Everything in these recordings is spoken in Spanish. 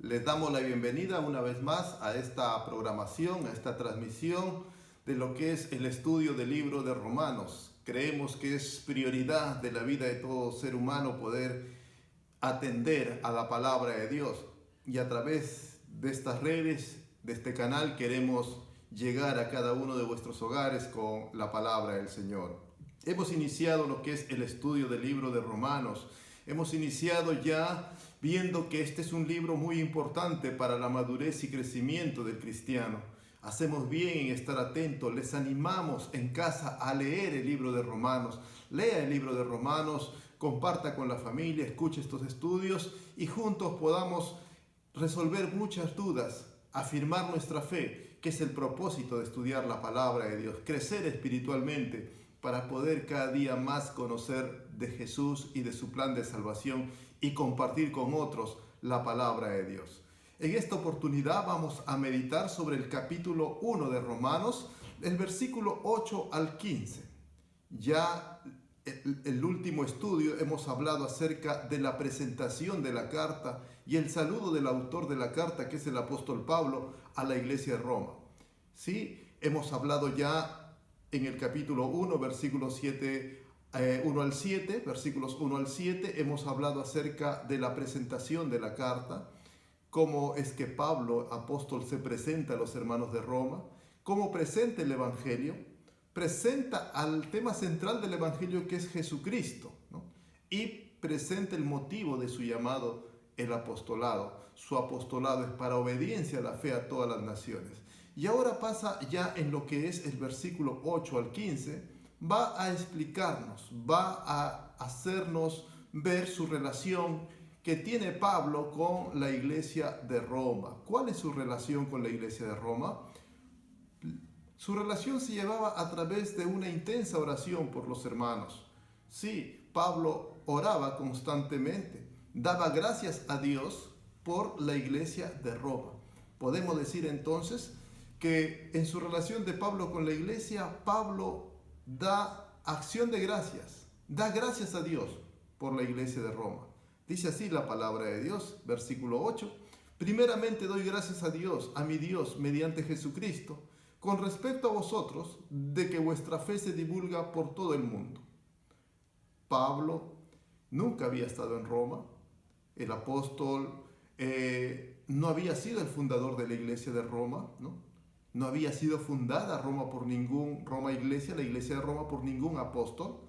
Les damos la bienvenida una vez más a esta programación, a esta transmisión de lo que es el estudio del libro de Romanos. Creemos que es prioridad de la vida de todo ser humano poder atender a la palabra de Dios. Y a través de estas redes, de este canal, queremos llegar a cada uno de vuestros hogares con la palabra del Señor. Hemos iniciado lo que es el estudio del libro de Romanos. Hemos iniciado ya viendo que este es un libro muy importante para la madurez y crecimiento del cristiano. Hacemos bien en estar atentos. Les animamos en casa a leer el libro de Romanos. Lea el libro de Romanos, comparta con la familia, escuche estos estudios y juntos podamos resolver muchas dudas, afirmar nuestra fe, que es el propósito de estudiar la palabra de Dios, crecer espiritualmente para poder cada día más conocer de Jesús y de su plan de salvación y compartir con otros la palabra de Dios. En esta oportunidad vamos a meditar sobre el capítulo 1 de Romanos, el versículo 8 al 15. Ya el último estudio hemos hablado acerca de la presentación de la carta y el saludo del autor de la carta, que es el apóstol Pablo, a la iglesia de Roma. Sí, hemos hablado ya en el capítulo 1, versículos 1 al 7, versículos 1 al 7, hemos hablado acerca de la presentación de la carta, cómo es que Pablo, apóstol, se presenta a los hermanos de Roma, cómo presenta el Evangelio, presenta al tema central del Evangelio, que es Jesucristo, ¿no? Y presenta el motivo de su llamado, el apostolado. Su apostolado es para obediencia a la fe a todas las naciones. Y ahora pasa ya en lo que es el versículo 8 al 15, va a explicarnos, va a hacernos ver su relación que tiene Pablo con la iglesia de Roma. ¿Cuál es su relación con la iglesia de Roma? Su relación se llevaba a través de una intensa oración por los hermanos. Sí, Pablo oraba constantemente, daba gracias a Dios por la iglesia de Roma. Podemos decir entonces que en su relación de Pablo con la iglesia, Pablo da acción de gracias, da gracias a Dios por la iglesia de Roma. Dice así la palabra de Dios, versículo 8. Primeramente doy gracias a Dios, a mi Dios, mediante Jesucristo, con respecto a vosotros, de que vuestra fe se divulga por todo el mundo. Pablo nunca había estado en Roma. El apóstol no había sido el fundador de la iglesia de Roma, ¿no? No había sido fundada Roma iglesia, la iglesia de Roma, por ningún apóstol.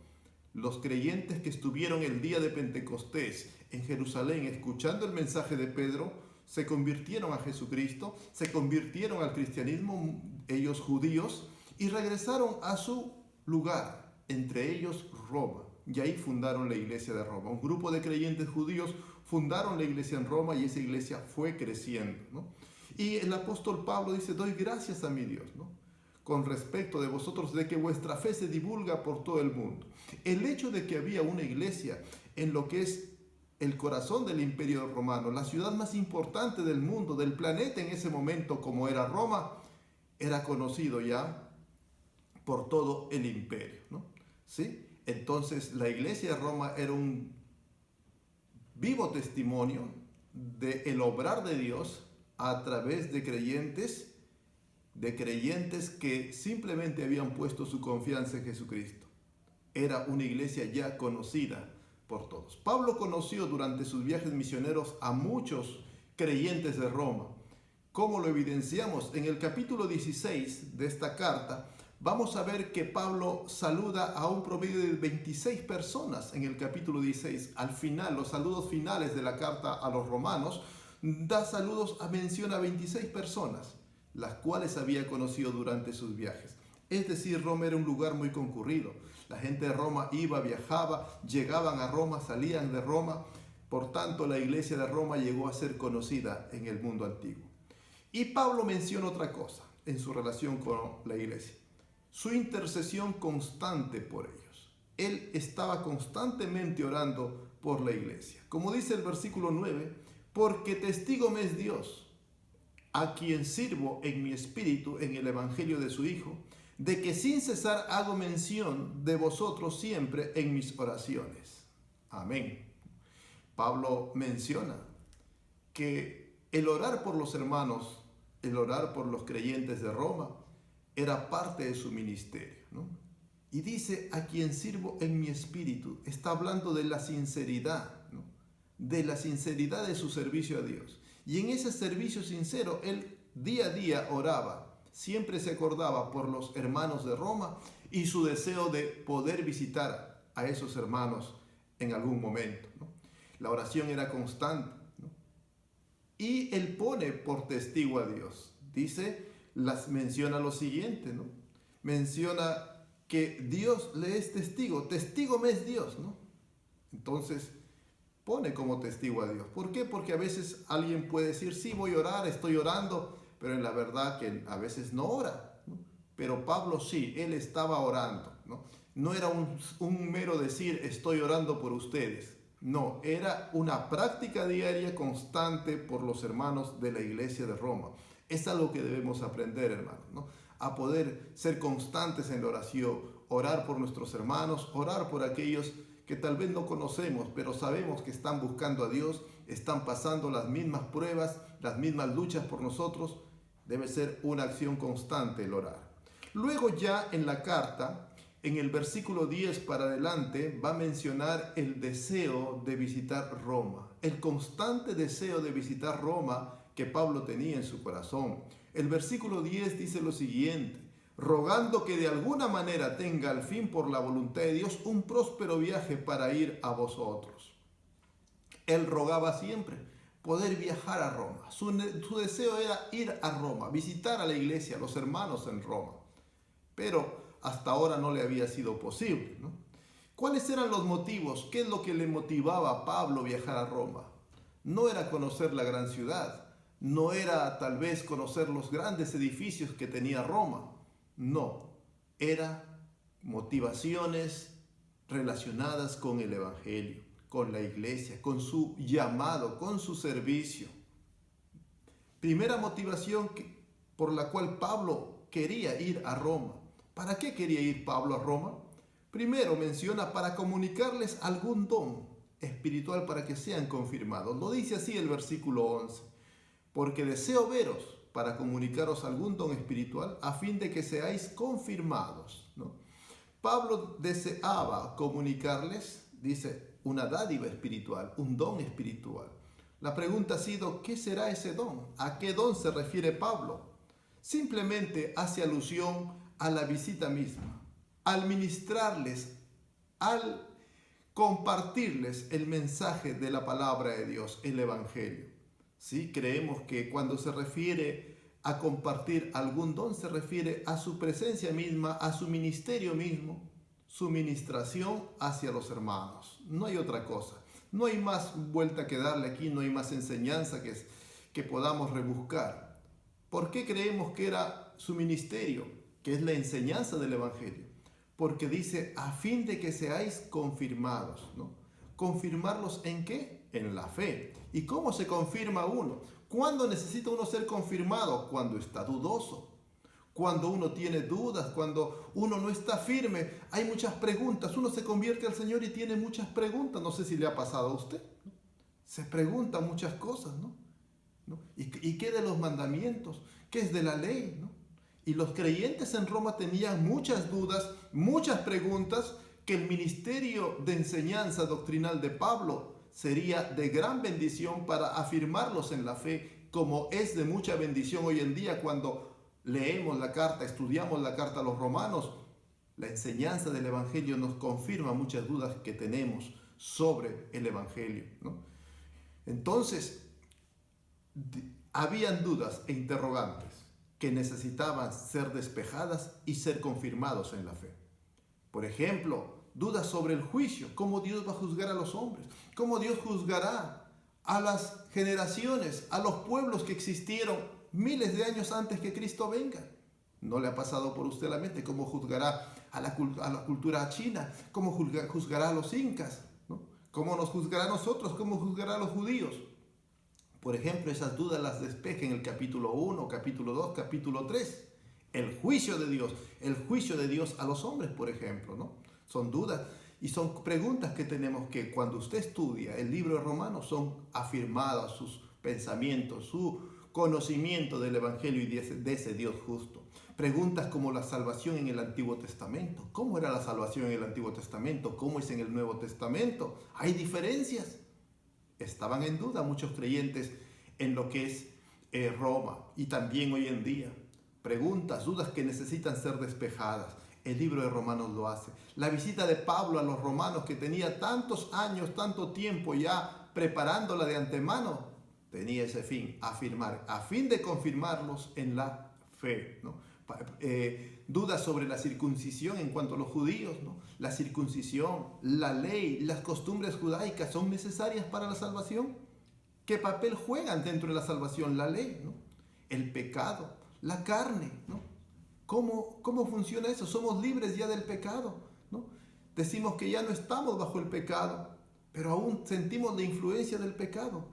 Los creyentes que estuvieron el día de Pentecostés en Jerusalén escuchando el mensaje de Pedro, se convirtieron a Jesucristo, se convirtieron al cristianismo, ellos judíos, y regresaron a su lugar, entre ellos Roma. Y ahí fundaron la iglesia de Roma. Un grupo de creyentes judíos fundaron la iglesia en Roma y esa iglesia fue creciendo, ¿no? Y el apóstol Pablo dice, doy gracias a mi Dios, ¿no? Con respecto de vosotros, de que vuestra fe se divulga por todo el mundo. El hecho de que había una iglesia en lo que es el corazón del imperio romano, la ciudad más importante del mundo, del planeta en ese momento, como era Roma, era conocido ya por todo el imperio, ¿no? ¿Sí? Entonces la iglesia de Roma era un vivo testimonio del obrar de Dios a través de creyentes que simplemente habían puesto su confianza en Jesucristo. Era una iglesia ya conocida por todos. Pablo conoció durante sus viajes misioneros a muchos creyentes de Roma. ¿Cómo lo evidenciamos? En el capítulo 16 de esta carta, vamos a ver que Pablo saluda a un promedio de 26 personas en el capítulo 16. Al final, los saludos finales de la carta a los romanos, da saludos menciona a 26 personas, las cuales había conocido durante sus viajes. Es decir, Roma era un lugar muy concurrido. La gente de Roma iba, viajaba, llegaban a Roma, salían de Roma. Por tanto, la iglesia de Roma llegó a ser conocida en el mundo antiguo. Y Pablo menciona otra cosa en su relación con la iglesia: su intercesión constante por ellos. Él estaba constantemente orando por la iglesia. Como dice el versículo 9, porque testigo me es Dios, a quien sirvo en mi espíritu en el evangelio de su Hijo, de que sin cesar hago mención de vosotros siempre en mis oraciones. Amén. Pablo menciona que el orar por los hermanos, el orar por los creyentes de Roma, era parte de su ministerio, ¿no? Y dice, a quien sirvo en mi espíritu, está hablando de la sinceridad, ¿no? De la sinceridad de su servicio a Dios. Y en ese servicio sincero, él día a día oraba, siempre se acordaba por los hermanos de Roma y su deseo de poder visitar a esos hermanos en algún momento, ¿no? La oración era constante, ¿no? Y él pone por testigo a Dios. Dice, menciona lo siguiente, ¿no? Menciona que Dios le es testigo. Testigo me es Dios, ¿no? Entonces, pone como testigo a Dios. ¿Por qué? Porque a veces alguien puede decir, sí, voy a orar, estoy orando, pero en la verdad que a veces no ora, ¿no? Pero Pablo sí, él estaba orando, ¿no? No era un mero decir, estoy orando por ustedes. No, era una práctica diaria constante por los hermanos de la iglesia de Roma. Es algo que debemos aprender, hermanos, ¿no? A poder ser constantes en la oración, orar por nuestros hermanos, orar por aquellos que tal vez no conocemos, pero sabemos que están buscando a Dios, están pasando las mismas pruebas, las mismas luchas por nosotros. Debe ser una acción constante el orar. Luego ya en la carta, en el versículo 10 para adelante, va a mencionar el deseo de visitar Roma, el constante deseo de visitar Roma que Pablo tenía en su corazón. El versículo 10 dice lo siguiente, rogando que de alguna manera tenga al fin por la voluntad de Dios un próspero viaje para ir a vosotros. Él rogaba siempre poder viajar a Roma. Su deseo era ir a Roma, visitar a la iglesia, a los hermanos en Roma. Pero hasta ahora no le había sido posible, ¿no? ¿Cuáles eran los motivos? ¿Qué es lo que le motivaba a Pablo a viajar a Roma? No era conocer la gran ciudad, no era tal vez conocer los grandes edificios que tenía Roma. No, era motivaciones relacionadas con el Evangelio, con la iglesia, con su llamado, con su servicio. Primera motivación por la cual Pablo quería ir a Roma. ¿Para qué quería ir Pablo a Roma? Primero menciona para comunicarles algún don espiritual para que sean confirmados. Lo dice así el versículo 11. Porque deseo veros para comunicaros algún don espiritual a fin de que seáis confirmados, ¿no? Pablo deseaba comunicarles, dice, una dádiva espiritual, un don espiritual. La pregunta ha sido, ¿qué será ese don? ¿A qué don se refiere Pablo? Simplemente hace alusión a la visita misma, al ministrarles, al compartirles el mensaje de la palabra de Dios, el Evangelio. ¿Sí? Creemos que cuando se refiere a compartir algún don, se refiere a su presencia misma, a su ministerio mismo, su ministración hacia los hermanos. No hay otra cosa. No hay más vuelta que darle aquí, no hay más enseñanza que podamos rebuscar. ¿Por qué creemos que era su ministerio? Que es la enseñanza del Evangelio. Porque dice, a fin de que seáis confirmados, ¿no? ¿Confirmarlos en qué? En la fe. ¿Y cómo se confirma uno? ¿Cuándo necesita uno ser confirmado? Cuando está dudoso, cuando uno tiene dudas, cuando uno no está firme. Hay muchas preguntas. Uno se convierte al Señor y tiene muchas preguntas. No sé si le ha pasado a usted, ¿no? Se pregunta muchas cosas, ¿no? ¿Y qué de los mandamientos? ¿Qué es de la ley, ¿no? Y los creyentes en Roma tenían muchas dudas, muchas preguntas, que el ministerio de enseñanza doctrinal de Pablo sería de gran bendición para afirmarlos en la fe, como es de mucha bendición hoy en día cuando leemos la carta, estudiamos la carta a los romanos. La enseñanza del Evangelio nos confirma muchas dudas que tenemos sobre el Evangelio, ¿no? Entonces, habían dudas e interrogantes que necesitaban ser despejadas y ser confirmados en la fe. Por ejemplo, dudas sobre el juicio, cómo Dios va a juzgar a los hombres, cómo Dios juzgará a las generaciones, a los pueblos que existieron miles de años antes que Cristo venga. ¿No le ha pasado por usted la mente cómo juzgará a la cultura china? ¿Cómo juzgará a los incas? ¿No? ¿Cómo nos juzgará a nosotros? ¿Cómo juzgará a los judíos? Por ejemplo, esas dudas las despeja en el capítulo 1, capítulo 2, capítulo 3. El juicio de Dios a los hombres, por ejemplo, ¿no? Son dudas y son preguntas que tenemos que, cuando usted estudia el libro de Romanos, son afirmadas, sus pensamiento, su conocimiento del Evangelio y de ese Dios justo. Preguntas como la salvación en el Antiguo Testamento. ¿Cómo era la salvación en el Antiguo Testamento? ¿Cómo es en el Nuevo Testamento? ¿Hay diferencias? Estaban en duda muchos creyentes en lo que es Roma y también hoy en día. Preguntas, dudas que necesitan ser despejadas. El libro de Romanos lo hace. La visita de Pablo a los romanos, que tenía tantos años, tanto tiempo ya preparándola de antemano, tenía ese fin, afirmar, a fin de confirmarlos en la fe, ¿no? Dudas sobre la circuncisión en cuanto a los judíos, ¿no? La circuncisión, la ley, las costumbres judaicas son necesarias para la salvación. ¿Qué papel juegan dentro de la salvación? La ley, ¿no? El pecado, la carne, ¿no? ¿Cómo funciona eso? Somos libres ya del pecado, ¿no? Decimos que ya no estamos bajo el pecado, pero aún sentimos la influencia del pecado.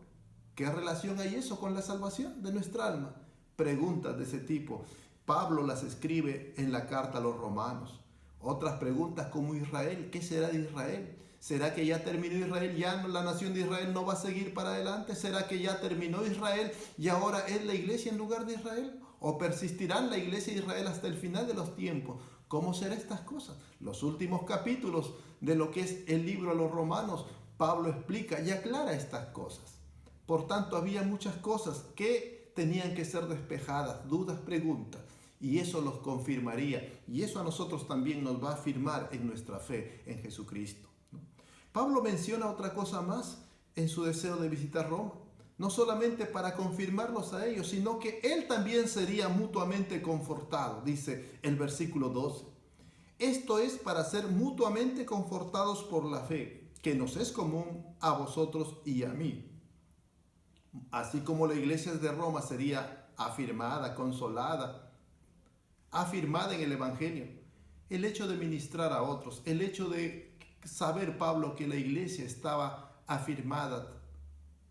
¿Qué relación hay eso con la salvación de nuestra alma? Preguntas de ese tipo. Pablo las escribe en la carta a los romanos. Otras preguntas como Israel. ¿Qué será de Israel? ¿Será que ya terminó Israel? ¿Ya la nación de Israel no va a seguir para adelante? ¿Será que ya terminó Israel y ahora es la iglesia en lugar de Israel? ¿O persistirán la iglesia de Israel hasta el final de los tiempos? ¿Cómo serán estas cosas? Los últimos capítulos de lo que es el libro a los romanos, Pablo explica y aclara estas cosas. Por tanto, había muchas cosas que tenían que ser despejadas, dudas, preguntas, y eso los confirmaría, y eso a nosotros también nos va a afirmar en nuestra fe en Jesucristo. Pablo menciona otra cosa más en su deseo de visitar Roma, no solamente para confirmarlos a ellos, sino que él también sería mutuamente confortado, dice el versículo 12. Esto es para ser mutuamente confortados por la fe, que nos es común a vosotros y a mí. Así como la iglesia de Roma sería afirmada, consolada, afirmada en el Evangelio, el hecho de ministrar a otros, el hecho de saber, Pablo, que la iglesia estaba afirmada,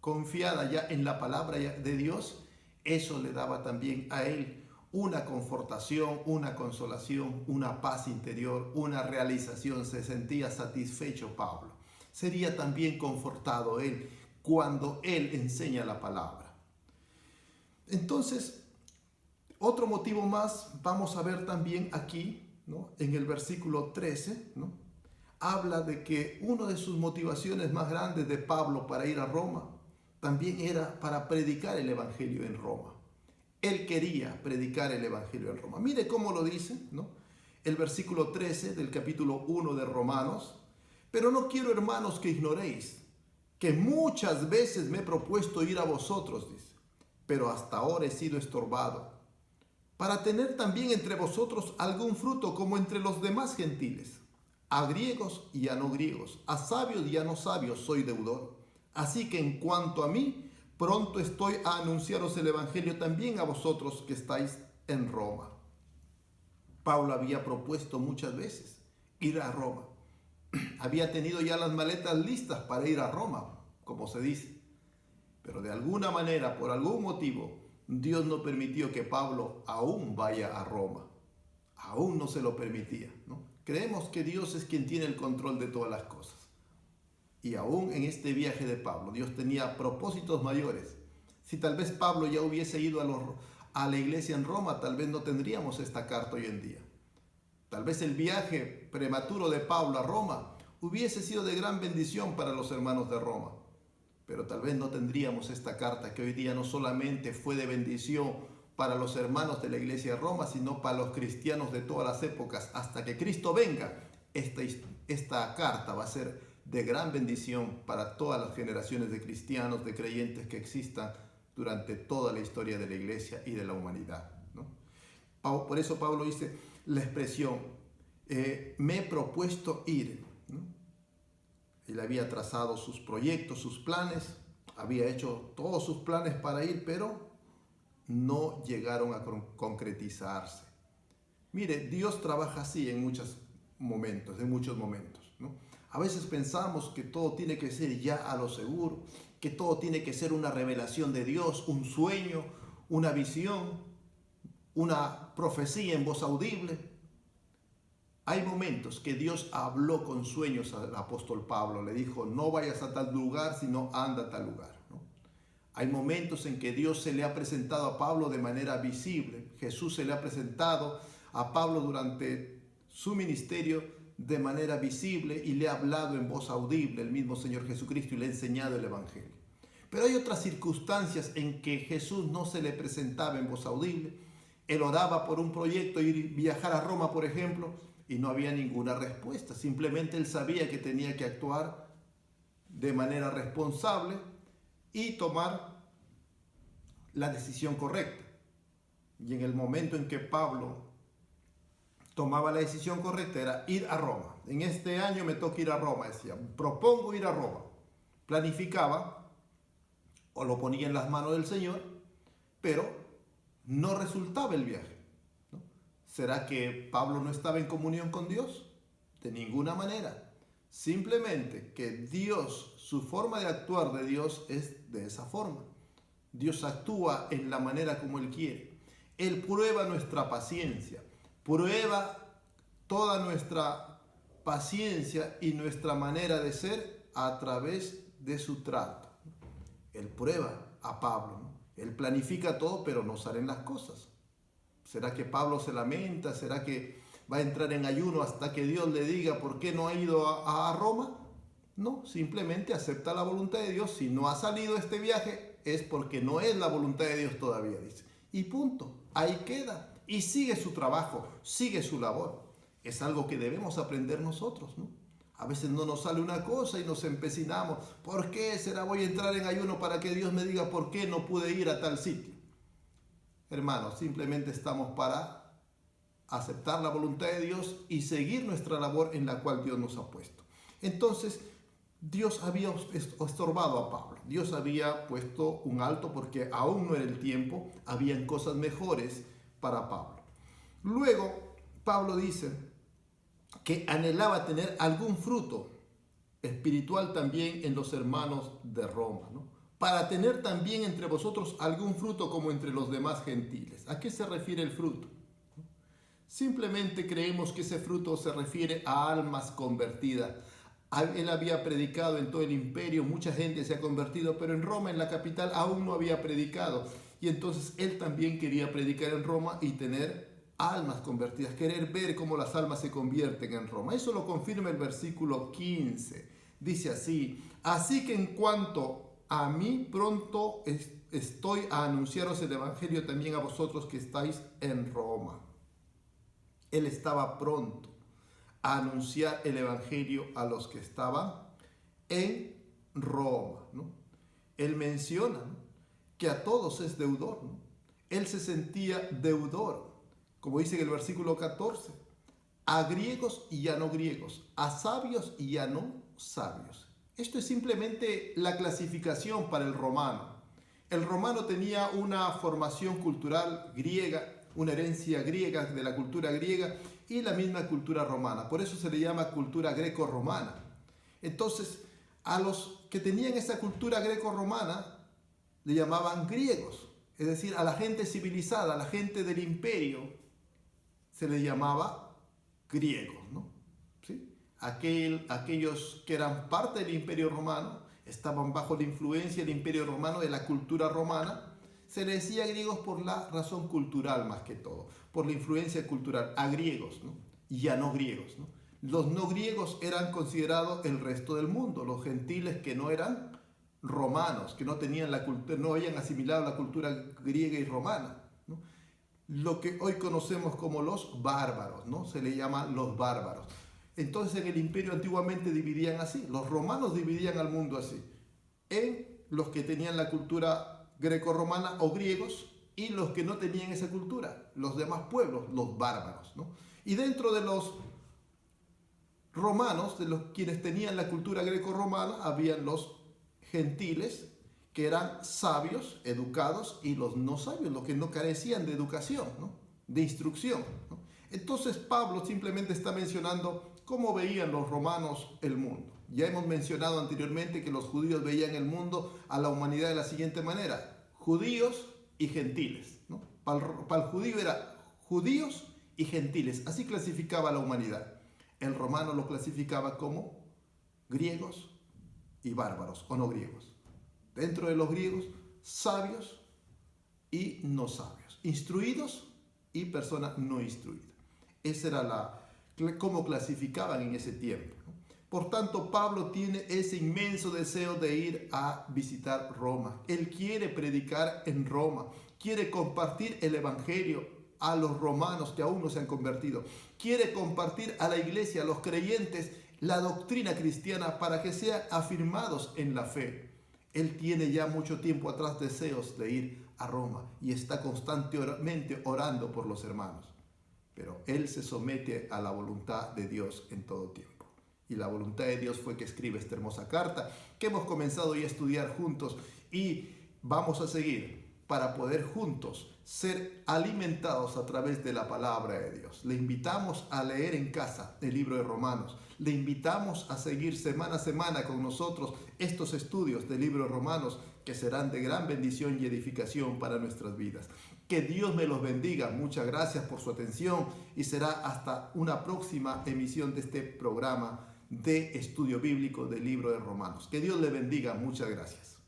confiada ya en la palabra de Dios, eso le daba también a él una confortación, una consolación, una paz interior, una realización. Se sentía satisfecho Pablo. Sería también confortado él cuando él enseña la palabra. Entonces, otro motivo más vamos a ver también aquí, ¿no? En el versículo 13, ¿no? Habla de que una de sus motivaciones más grandes de Pablo para ir a Roma también era para predicar el Evangelio en Roma. Él quería predicar el Evangelio en Roma. Mire cómo lo dice, ¿no? El versículo 13 del capítulo 1 de Romanos. Pero no quiero, hermanos, que ignoréis que muchas veces me he propuesto ir a vosotros, dice, pero hasta ahora he sido estorbado, para tener también entre vosotros algún fruto como entre los demás gentiles. A griegos y a no griegos, a sabios y a no sabios soy deudor. Así que en cuanto a mí, pronto estoy a anunciaros el Evangelio también a vosotros que estáis en Roma. Pablo había propuesto muchas veces ir a Roma. Había tenido ya las maletas listas para ir a Roma, como se dice. Pero de alguna manera, por algún motivo, Dios no permitió que Pablo aún vaya a Roma. Aún no se lo permitía, ¿no? Creemos que Dios es quien tiene el control de todas las cosas. Y aún en este viaje de Pablo, Dios tenía propósitos mayores. Si tal vez Pablo ya hubiese ido a la iglesia en Roma, tal vez no tendríamos esta carta hoy en día. Tal vez el viaje prematuro de Pablo a Roma hubiese sido de gran bendición para los hermanos de Roma. Pero tal vez no tendríamos esta carta que hoy día no solamente fue de bendición para los hermanos de la iglesia de Roma, sino para los cristianos de todas las épocas. Hasta que Cristo venga, esta carta va a ser de gran bendición para todas las generaciones de cristianos, de creyentes que existan durante toda la historia de la iglesia y de la humanidad, ¿no? Por eso Pablo dice la expresión, me he propuesto ir, ¿no? Él había trazado sus proyectos, sus planes, había hecho todos sus planes para ir, pero no llegaron a concretizarse. Mire, Dios trabaja así en muchos momentos, ¿no? A veces pensamos que todo tiene que ser ya a lo seguro, que todo tiene que ser una revelación de Dios, un sueño, una visión, una profecía en voz audible. Hay momentos que Dios habló con sueños al apóstol Pablo, le dijo, no vayas a tal lugar, sino anda a tal lugar, ¿no? Hay momentos en que Dios se le ha presentado a Pablo de manera visible. Jesús se le ha presentado a Pablo durante su ministerio de manera visible y le ha hablado en voz audible el mismo Señor Jesucristo y le ha enseñado el Evangelio. Pero hay otras circunstancias en que Jesús no se le presentaba en voz audible. Él oraba por un proyecto, ir viajar a Roma, por ejemplo, y no había ninguna respuesta. Simplemente él sabía que tenía que actuar de manera responsable y tomar la decisión correcta. Y en el momento en que Pablo tomaba la decisión correcta era ir a Roma. En este año me toca ir a Roma, decía, propongo ir a Roma. Planificaba o lo ponía en las manos del Señor, pero no resultaba el viaje, ¿no? ¿Será que Pablo no estaba en comunión con Dios? De ninguna manera. Simplemente que Dios, su forma de actuar de Dios es de esa forma. Dios actúa en la manera como Él quiere. Él prueba nuestra paciencia, prueba toda nuestra paciencia y nuestra manera de ser a través de su trato. Él prueba a Pablo, ¿no? Él planifica todo, pero no salen las cosas. ¿Será que Pablo se lamenta? ¿Será que va a entrar en ayuno hasta que Dios le diga por qué no ha ido a Roma? No, simplemente acepta la voluntad de Dios. Si no ha salido este viaje es porque no es la voluntad de Dios todavía, dice. Y punto, ahí queda. Y sigue su trabajo, sigue su labor. Es algo que debemos aprender nosotros, ¿no? A veces no nos sale una cosa y nos empecinamos. ¿Por qué será voy a entrar en ayuno para que Dios me diga por qué no pude ir a tal sitio? Hermanos, simplemente estamos para aceptar la voluntad de Dios y seguir nuestra labor en la cual Dios nos ha puesto. Entonces, Dios había estorbado a Pablo. Dios había puesto un alto porque aún no era el tiempo. Habían cosas mejores para Pablo. Luego, Pablo dice que anhelaba tener algún fruto espiritual también en los hermanos de Roma, ¿no? Para tener también entre vosotros algún fruto como entre los demás gentiles. ¿A qué se refiere el fruto? Simplemente creemos que ese fruto se refiere a almas convertidas. Él había predicado en todo el imperio, mucha gente se ha convertido, pero en Roma, en la capital, aún no había predicado. Y entonces él también quería predicar en Roma y tener almas convertidas, querer ver cómo las almas se convierten en Roma. Eso lo confirma el versículo 15. Dice así: así que en cuanto a mí, pronto estoy a anunciaros el evangelio también a vosotros que estáis en Roma. Él estaba pronto a anunciar el evangelio a los que estaban en Roma, ¿no? Él menciona, ¿no?, que a todos es deudor, ¿no? Él se sentía deudor. Como dice en el versículo 14, a griegos y a no griegos, a sabios y a no sabios. Esto es simplemente la clasificación para el romano. El romano tenía una formación cultural griega, una herencia griega de la cultura griega y la misma cultura romana. Por eso se le llama cultura greco-romana. Entonces, a los que tenían esa cultura greco-romana le llamaban griegos. Es decir, a la gente civilizada, a la gente del imperio, se les llamaba griegos, ¿no? ¿Sí? Aquellos que eran parte del imperio romano, estaban bajo la influencia del imperio romano, de la cultura romana, se les decía griegos por la razón cultural más que todo, por la influencia cultural, a griegos, ¿no? Y a no griegos, ¿no? Los no griegos eran considerados el resto del mundo, los gentiles que no eran romanos, que no tenían la cultura, no habían asimilado la cultura griega y romana, ¿no? Lo que hoy conocemos como los bárbaros, ¿no? Se le llaman los bárbaros. Entonces en el imperio antiguamente dividían así, los romanos dividían al mundo así, en los que tenían la cultura greco-romana o griegos y los que no tenían esa cultura, los demás pueblos, los bárbaros, ¿no? Y dentro de los romanos, de los quienes tenían la cultura greco-romana, habían los gentiles, que eran sabios, educados, y los no sabios, los que no carecían de educación, ¿no?, de instrucción, ¿no? Entonces Pablo simplemente está mencionando cómo veían los romanos el mundo. Ya hemos mencionado anteriormente que los judíos veían el mundo, a la humanidad, de la siguiente manera: judíos y gentiles, ¿no? Para el judío era judíos y gentiles, así clasificaba a la humanidad. El romano lo clasificaba como griegos y bárbaros, o no griegos. Dentro de los griegos, sabios y no sabios, instruidos y personas no instruidas. Esa era cómo clasificaban en ese tiempo, ¿no? Por tanto, Pablo tiene ese inmenso deseo de ir a visitar Roma. Él quiere predicar en Roma, quiere compartir el evangelio a los romanos que aún no se han convertido. Quiere compartir a la iglesia, a los creyentes, la doctrina cristiana para que sean afirmados en la fe. Él tiene ya mucho tiempo atrás deseos de ir a Roma y está constantemente orando por los hermanos. Pero él se somete a la voluntad de Dios en todo tiempo. Y la voluntad de Dios fue que escribe esta hermosa carta que hemos comenzado ya a estudiar juntos y vamos a seguir para poder juntos ser alimentados a través de la palabra de Dios. Le invitamos a leer en casa el libro de Romanos. Le invitamos a seguir semana a semana con nosotros estos estudios del libro de Romanos que serán de gran bendición y edificación para nuestras vidas. Que Dios me los bendiga. Muchas gracias por su atención y será hasta una próxima emisión de este programa de estudio bíblico del libro de Romanos. Que Dios le bendiga. Muchas gracias.